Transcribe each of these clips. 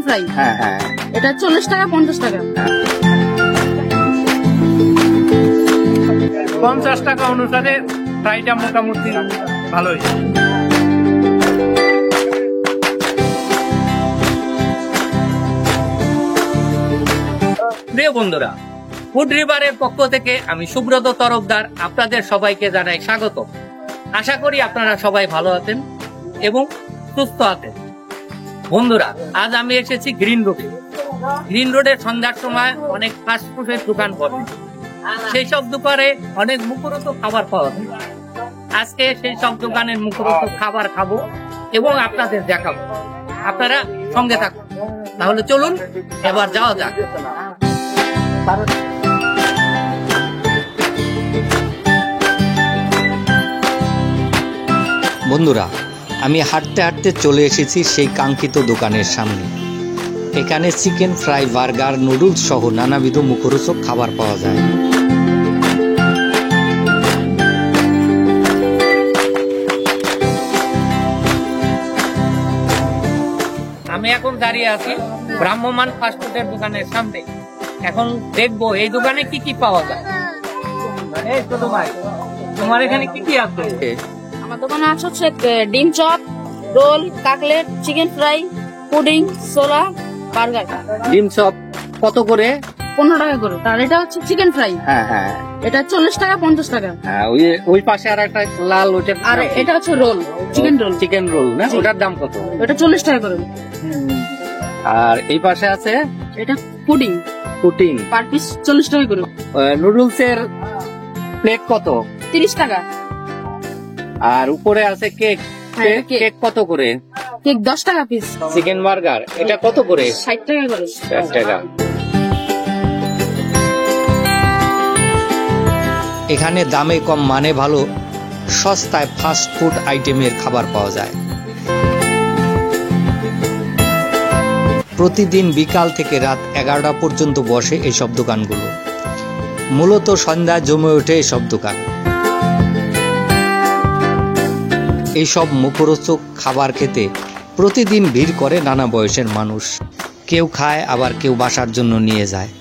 Fry. হ্যাঁ হ্যাঁ, এটা 40 টাকা 50 টাকা। 50 টাকা অনুসারে ফ্রাইটা মোটামুটি ভালোই। প্রিয় বন্ধুরা, ফুড রিভারের পক্ষ থেকে আমি সুব্রত তরফদার আপনাদের সবাইকে জানাই স্বাগত। আশা করি আপনারা সবাই ভালো আছেন এবং সুস্থ আছেন। বন্ধুরা, আজ আমি এসেছি গ্রিন রোডে। গ্রিন রোডের সন্ধ্যার সময় অনেক ফাস্টফুডের দোকান বসে, সেই সব দোকানে অনেক মুখরোচক খাবার পাওয়া যায়। আজকে সেই সব দোকানের মুখরোচক খাবার খাবো এবং আপনাদের দেখাবো। আপনারা সঙ্গে থাকুন। তাহলে চলুন এবার যাওয়া যাক। বন্ধুরা, আমি হাঁটতে হাঁটতে চলে এসেছি সেই কাঙ্ক্ষিত দোকানের সামনে। এখানে চিকেন ফ্রাই, বার্গার, নুডলস সহ নানাবিধ মুখরোচক খাবার পাওয়া যায়। আমি এখন দাঁড়িয়ে আছি ব্রাহ্মমান ফাস্টফুডের দোকানের সামনে। এখন দেখবো এই দোকানে কি কি পাওয়া যায়। এই ছোট ভাই, তোমার এখানে কি কি আছে? আমার দোকানে আছে হচ্ছে ডিম chop, roll, cutlet, chicken fry, pudding, ছোলা, বার্গার। ডিম চপ কত করে? 15 টাকা করে। আর এটা হচ্ছে চিকেন ফ্রাই। হ্যাঁ হ্যাঁ এটা 40 টাকা 50 টাকা। হ্যাঁ, ওই পাশে আর একটা লাল, ওইটা আর এটা হচ্ছে roll, chicken roll. Chicken roll না? ওটার দাম কত? এটা 40 টাকা করে। আর এই পাশে আছে এটা পুডিং, পুটিং, পার পিস 40 টাকা করে। নুডলস এর প্লেট কত? 30 টাকা। আর উপরে আছে কেক। হ্যাঁ, এটা কেক। কেক কত করে? কেক 10 টাকা পিস। চিকেন বার্গার এটা কত করে? 60 টাকা করে। 60 টাকা। এখানে দামে কম, মানে ভালো, সস্তায় ফাস্ট ফুড আইটেমের খাবার পাওয়া যায়। প্রতিদিন বিকাল থেকে রাত 11টা পর্যন্ত বসে এইসব দোকানগুলো। মূলত সন্ধ্যায় জমে ওঠে এসব দোকান। এইসব মুখরোচক খাবার খেতে প্রতিদিন ভিড় করে নানা বয়সের মানুষ। কেউ খায়, আবার কেউ বাসার জন্য নিয়ে যায়।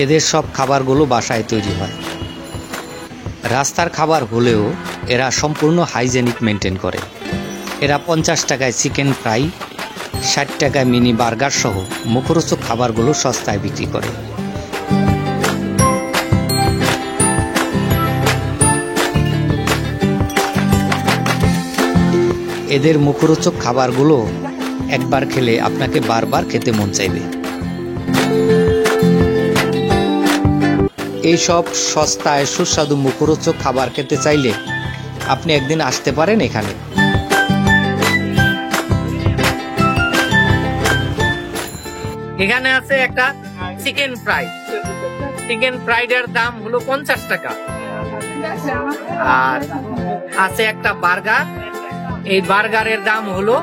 এদের সব খাবারগুলো বাসায় তৈরি হয়। রাস্তার খাবার হলেও এরা সম্পূর্ণ হাইজেনিক মেনটেন করে। এরা 50 টাকায় চিকেন ফ্রাই, 60 টাকায় মিনি বার্গার সহ মুখরোচক খাবারগুলো সস্তায় বিক্রি করে। এদের মুখরোচক খাবারগুলো একবার খেলে আপনাকে বারবার খেতে মন চাইবে। এইসব সস্তায় সুস্বাদু মুখরোচক খাবার খেতে চাইলে আপনি একদিন আসতে পারেন এখানে। এখানে আছে একটা চিকেন ফ্রাই। চিকেন ফ্রাইডের দাম হলো 50 টাকা। আর আছে একটা বার্গার, এই বার্গারের দাম হলো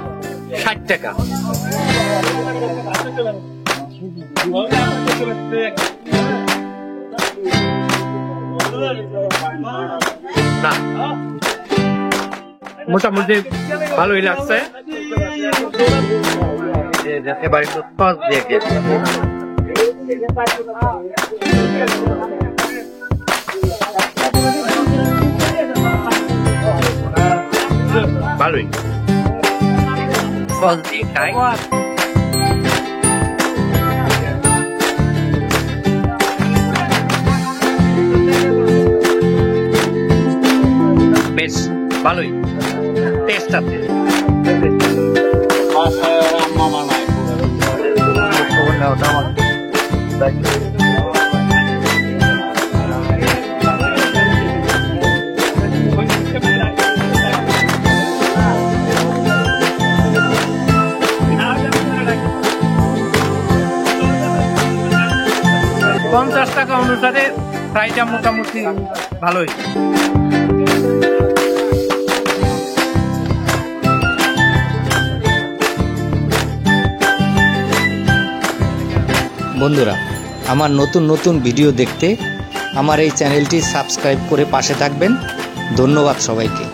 60 টাকা। না, মোটামুটি ভালোই লাগছে। এবার একটু সস দিয়ে দিয়েছি। ভালোই সস দিয়ে খাই। বেশ ভালোই টেস্ট আছে। 50 টাকা অনুসারে ফ্রাইটা মোটামুটি ভালোই। বন্ধুরা, আমার নতুন নতুন ভিডিও দেখতে আমার এই চ্যানেলটি সাবস্ক্রাইব করে পাশে থাকবেন। ধন্যবাদ সবাইকে।